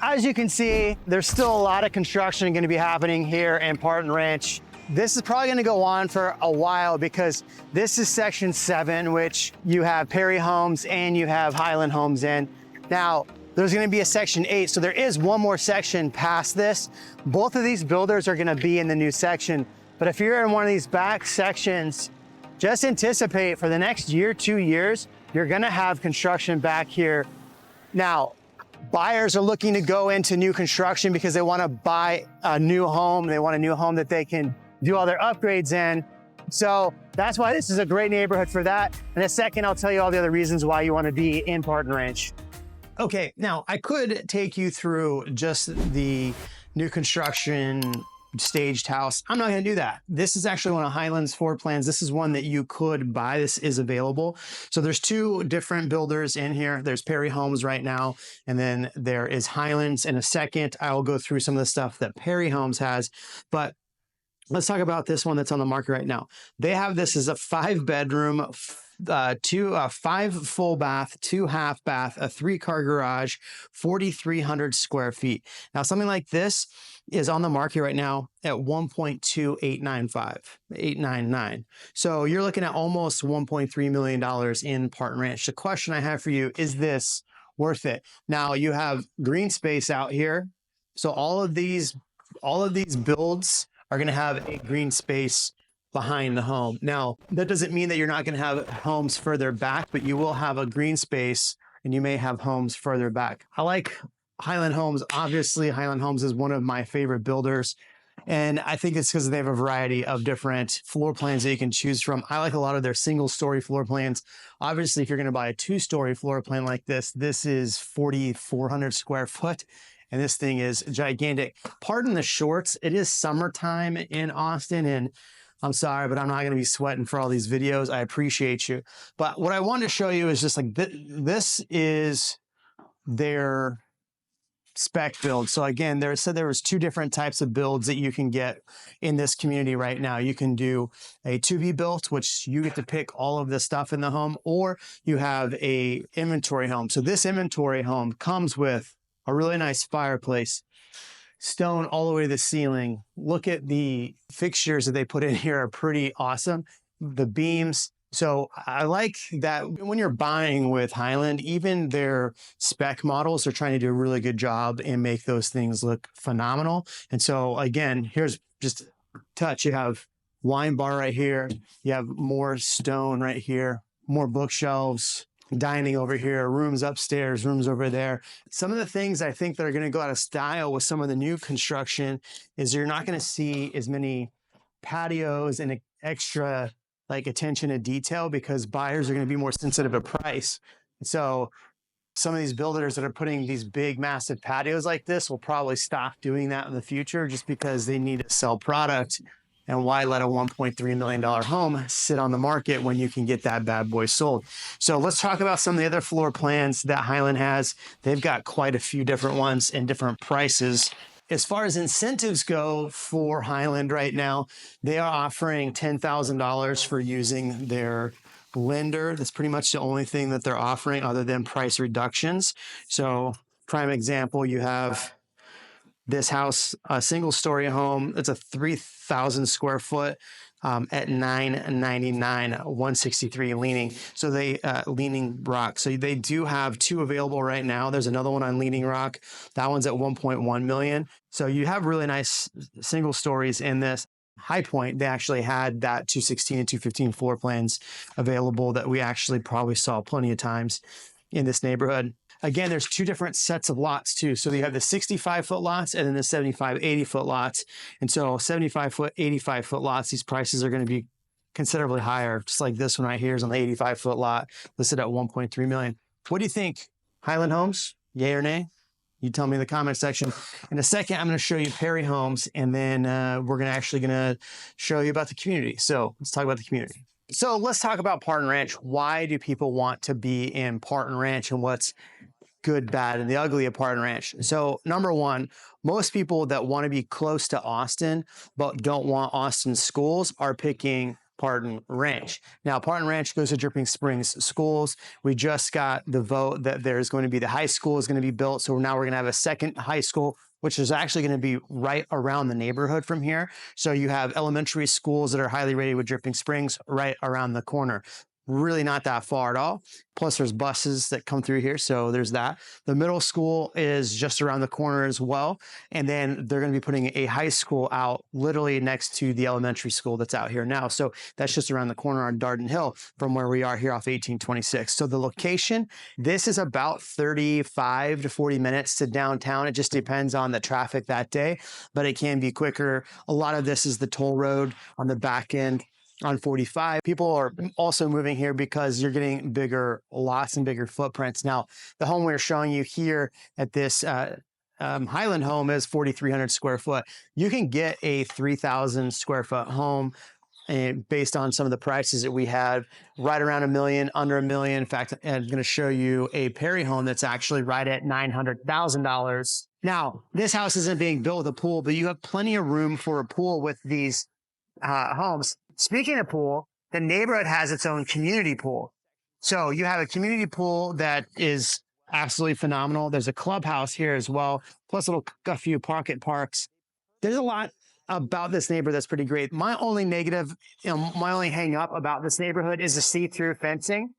as you can see, there's still a lot of construction going to be happening here in Parten Ranch. This is probably going to go on for a while because this is section 7, which you have Perry Homes and you have Highland Homes in. Now, there's going to be a section 8, so there is one more section past this. Both of these builders are going to be in the new section, but if you're in one of these back sections, just anticipate for the next year, 2 years, you're going to have construction back here. Now, buyers are looking to go into new construction because they want to buy a new home. They want a new home that they can do all their upgrades in. So that's why this is a great neighborhood for that. In a second, I'll tell you all the other reasons why you want to be in Parten Ranch. Okay, now I could take you through just the new construction staged house. I'm not going to do that. This is actually one of Highland's floor plans. This is one that you could buy. This is available. So there's 2 different builders in here. There's Perry Homes right now, and then there is Highlands. In a second, I will go through some of the stuff that Perry Homes has, but let's talk about this one that's on the market right now. They have this as a 5-bedroom, 5 full bath, 2 half bath, a 3-car garage, 4,300 square feet. Now, something like this is on the market right now at 1.2899. So you're looking at almost $1.3 million in Parten Ranch. The question I have for you, is this worth it? Now, you have green space out here. So all of these builds are going to have a green space behind the home. Now, that doesn't mean that you're not going to have homes further back, but you will have a green space and you may have homes further back. I like Highland Homes. Obviously, Highland Homes is one of my favorite builders. And I think it's because they have a variety of different floor plans that you can choose from. I like a lot of their single-story floor plans. Obviously, if you're going to buy a 2-story floor plan like this is 4,400 square foot. And this thing is gigantic. Pardon the shorts. It is summertime in Austin, and I'm sorry, but I'm not going to be sweating for all these videos. I appreciate you. But what I wanted to show you is just like this is their spec build. So again, there was 2 different types of builds that you can get in this community right now. You can do a to-be built, which you get to pick all of the stuff in the home, or you have a inventory home. So this inventory home comes with a really nice fireplace, stone all the way to the ceiling. Look at the fixtures that they put in here are pretty awesome. The beams. So I like that when you're buying with Highland, even their spec models are trying to do a really good job and make those things look phenomenal. And so again, here's just a touch. You have wine bar right here. You have more stone right here, more bookshelves, dining over here, rooms upstairs, rooms over there. Some of the things I think that are going to go out of style with some of the new construction is you're not going to see as many patios and extra like attention to detail because buyers are going to be more sensitive to price. So some of these builders that are putting these big, massive patios like this will probably stop doing that in the future just because they need to sell product. And why let a $1.3 million home sit on the market when you can get that bad boy sold? So let's talk about some of the other floor plans that Highland has. They've got quite a few different ones and different prices. As far as incentives go for Highland right now, they are offering $10,000 for using their lender. That's pretty much the only thing that they're offering other than price reductions. So prime example, you have this house, a single-story home. It's a 3,000 square foot at $999, 163 leaning. So they Leaning Rock. So they do have 2 available right now. There's another one on Leaning Rock. That one's at 1.1 million. So you have really nice single stories in this. High Point, they actually had that 216 and 215 floor plans available that we actually probably saw plenty of times in this neighborhood. Again, there's 2 different sets of lots too. So you have the 65-foot lots and then the 75, 80-foot lots. And so 75-foot, 85-foot lots, these prices are going to be considerably higher. Just like this one right here is on the 85-foot lot, listed at 1.3 million. What do you think? Highland Homes, yay or nay? You tell me in the comment section. In a second, I'm going to show you Perry Homes, and then we're going to show you about the community. So let's talk about the community. So let's talk about Parten Ranch. Why do people want to be in Parten Ranch, and what's good, bad, and the ugly of Parten Ranch? So number one, most people that want to be close to Austin but don't want Austin schools are picking Parten Ranch. Now, Parten Ranch goes to Dripping Springs schools. We just got the vote that there's going to be the high school is going to be built. So now we're going to have a second high school, which is actually going to be right around the neighborhood from here. So you have elementary schools that are highly rated with Dripping Springs right around the corner. Really not that far at all. Plus there's buses that come through here. So there's that. The middle school is just around the corner as well. And then they're going to be putting a high school out literally next to the elementary school that's out here now. So that's just around the corner on Darden Hill from where we are here off 1826. So the location, this is about 35 to 40 minutes to downtown. It just depends on the traffic that day, but it can be quicker. A lot of this is the toll road on the back end on 45. People are also moving here because you're getting bigger lots and bigger footprints. Now, the home we're showing you here at this Highland home is 4,300 square foot. You can get a 3,000 square foot home and based on some of the prices that we have, right around $1 million, under $1 million. In fact, I'm going to show you a Perry home that's actually right at $900,000. Now, this house isn't being built with a pool, but you have plenty of room for a pool with these homes. Speaking of pool, the neighborhood has its own community pool. So you have a community pool that is absolutely phenomenal. There's a clubhouse here as well, plus a few pocket parks. There's a lot about this neighborhood that's pretty great. My only negative, my only hang up about this neighborhood is the see-through fencing.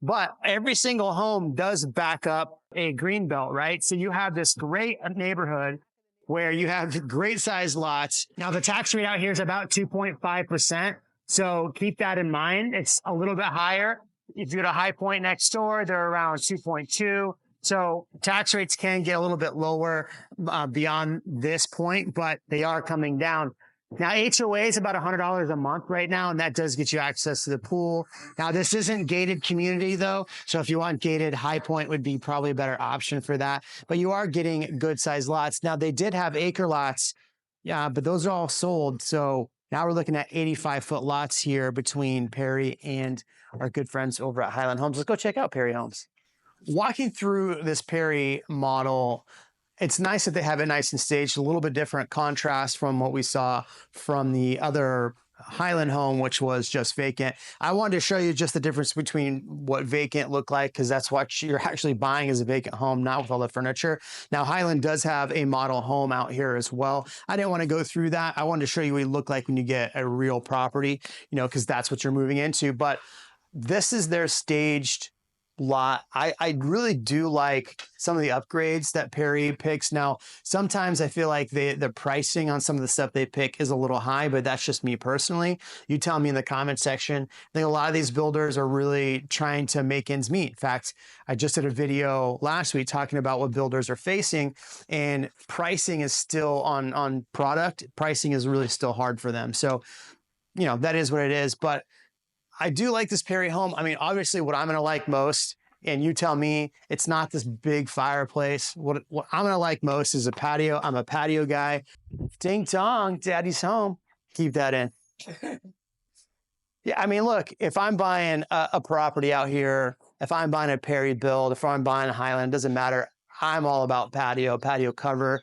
But every single home does back up a green belt, right? So you have this great neighborhood where you have great sized lots. Now the tax rate out here is about 2.5%. So keep that in mind. It's a little bit higher. If you go to High Point next door, they're around 2.2. So tax rates can get a little bit lower beyond this point, but they are coming down. Now, HOA is about $100 a month right now, and that does get you access to the pool. Now, this isn't gated community, though. So if you want gated, High Point would be probably a better option for that. But you are getting good-sized lots. Now, they did have acre lots, yeah, but those are all sold. So now we're looking at 85-foot lots here between Perry and our good friends over at Highland Homes. Let's go check out Perry Homes. Walking through this Perry model, it's nice that they have it nice and staged, a little bit different contrast from what we saw from the other Highland home, which was just vacant. I wanted to show you just the difference between what vacant looked like, because that's what you're actually buying as a vacant home, not with all the furniture. Now, Highland does have a model home out here as well. I didn't want to go through that. I wanted to show you what it looked like when you get a real property, because that's what you're moving into. But this is their staged lot. I really do like some of the upgrades that Perry picks. Now, sometimes I feel like the pricing on some of the stuff they pick is a little high, but that's just me personally. You tell me in the comment section. I think a lot of these builders are really trying to make ends meet. In fact, I just did a video last week talking about what builders are facing, and pricing is still on product. Pricing is really still hard for them. So, that is what it is. But I do like this Perry home. I mean, obviously what I'm going to like most, and you tell me, it's not this big fireplace. What I'm going to like most is a patio. I'm a patio guy. Ding dong, daddy's home. Keep that in. Yeah, I mean, look, if I'm buying a property out here, if I'm buying a Perry build, if I'm buying a Highland, doesn't matter. I'm all about patio cover.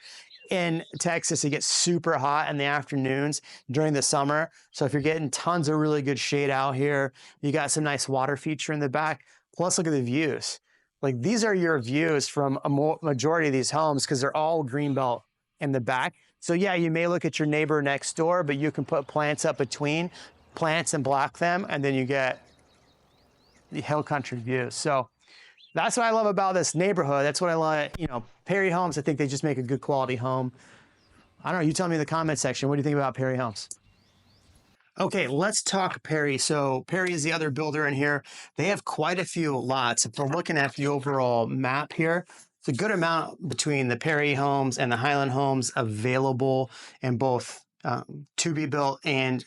In Texas, it gets super hot in the afternoons during the summer. So if you're getting tons of really good shade out here, you got some nice water feature in the back. Plus, look at the views. Like, these are your views from a majority of these homes because they're all greenbelt in the back. So yeah, you may look at your neighbor next door, but you can put plants up between plants and block them, and then you get the hill country views. So that's what I love about this neighborhood. That's what I love. Perry Homes, I think they just make a good quality home. I don't know. You tell me in the comment section. What do you think about Perry Homes? Okay, let's talk Perry. So Perry is the other builder in here. They have quite a few lots. If we're looking at the overall map here, it's a good amount between the Perry Homes and the Highland Homes available in both to be built and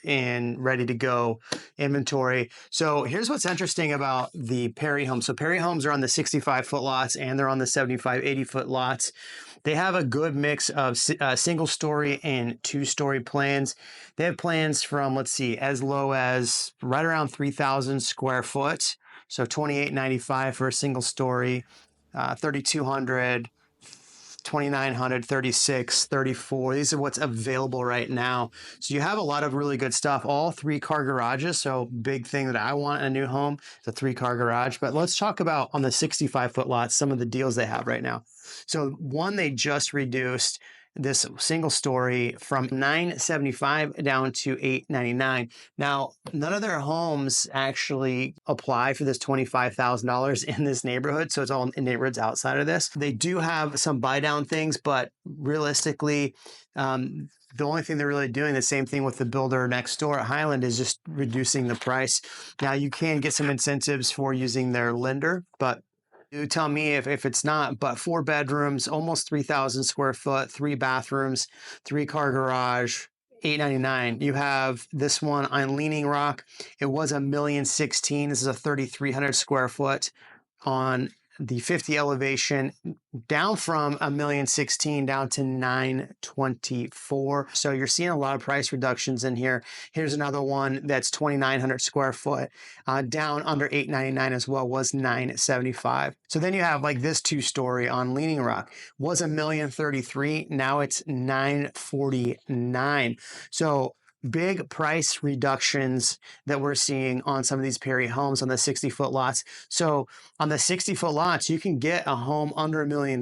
ready to go inventory. So here's what's interesting about the Perry Homes. So Perry Homes are on the 65-foot lots and they're on the 75, 80-foot lots. They have a good mix of single-story and two-story plans. They have plans from, let's see, as low as right around 3,000 square foot. So $2,895 for a single story, $3,200, $2,900, $36, $34. These are what's available right now. So you have a lot of really good stuff. All 3-car garages. So big thing that I want in a new home is a 3-car garage. But let's talk about on the 65-foot lots, some of the deals they have right now. So one, they just reduced this single story from $975 down to $899. Now, none of their homes actually apply for this $25,000 in this neighborhood. So it's all in neighborhoods outside of this. They do have some buy down things, but realistically, the only thing they're really doing, the same thing with the builder next door at Highland, is just reducing the price. Now, you can get some incentives for using their lender, but you tell me if it's not. But 4 bedrooms, almost 3,000 square foot, 3 bathrooms, 3-car garage, $899. You have this one on Leaning Rock. It was $1,016,000. This is a 3,300 square foot on the 50 elevation, down from $1,016,000 down to $924. So you're seeing a lot of price reductions in here. Here's another one that's 2,900 square foot, down under $899 as well, was $975. So then you have like this 2-story on Leaning Rock, was $1,033,000. Now it's $949. So big price reductions that we're seeing on some of these Perry homes on the 60-foot lots. So on the 60-foot lots, you can get a home under $1 million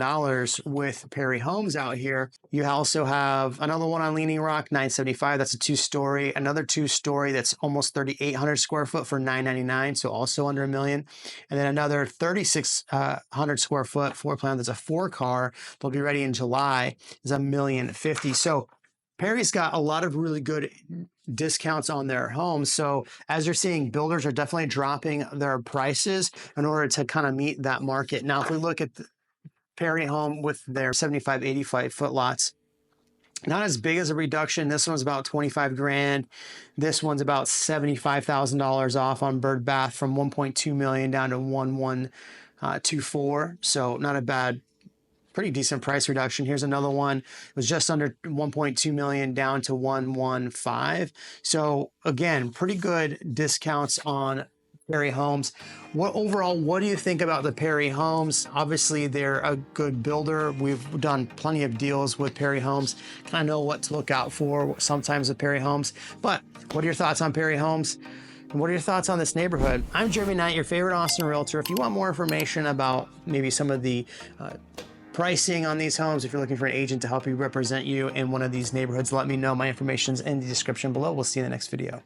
with Perry Homes out here. You also have another one on Leaning Rock, $975. That's a 2-story. Another 2-story that's almost 3,800 square foot for $999. So also under $1 million. And then another 3,600 square foot floor plan that's a 4-car. They'll be ready in July, is $1,050,000. So Perry's got a lot of really good discounts on their homes. So as you're seeing, builders are definitely dropping their prices in order to kind of meet that market. Now, if we look at the Perry home with their 75, 85-foot lots, not as big as a reduction. This one's about 25 grand. This one's about $75,000 off on Bird Bath, from 1.2 million down to 1,124. So not a bad, pretty decent price reduction. Here's another one. It was just under 1.2 million down to 115. So again, pretty good discounts on Perry Homes. What do you think about the Perry Homes? Obviously, they're a good builder. We've done plenty of deals with Perry Homes. Kind of know what to look out for sometimes with Perry Homes. But what are your thoughts on Perry Homes? And what are your thoughts on this neighborhood? I'm Jeremy Knight, your favorite Austin realtor. If you want more information about maybe some of the pricing on these homes, if you're looking for an agent to help you represent you in one of these neighborhoods, let me know. My information's in the description below. We'll see you in the next video.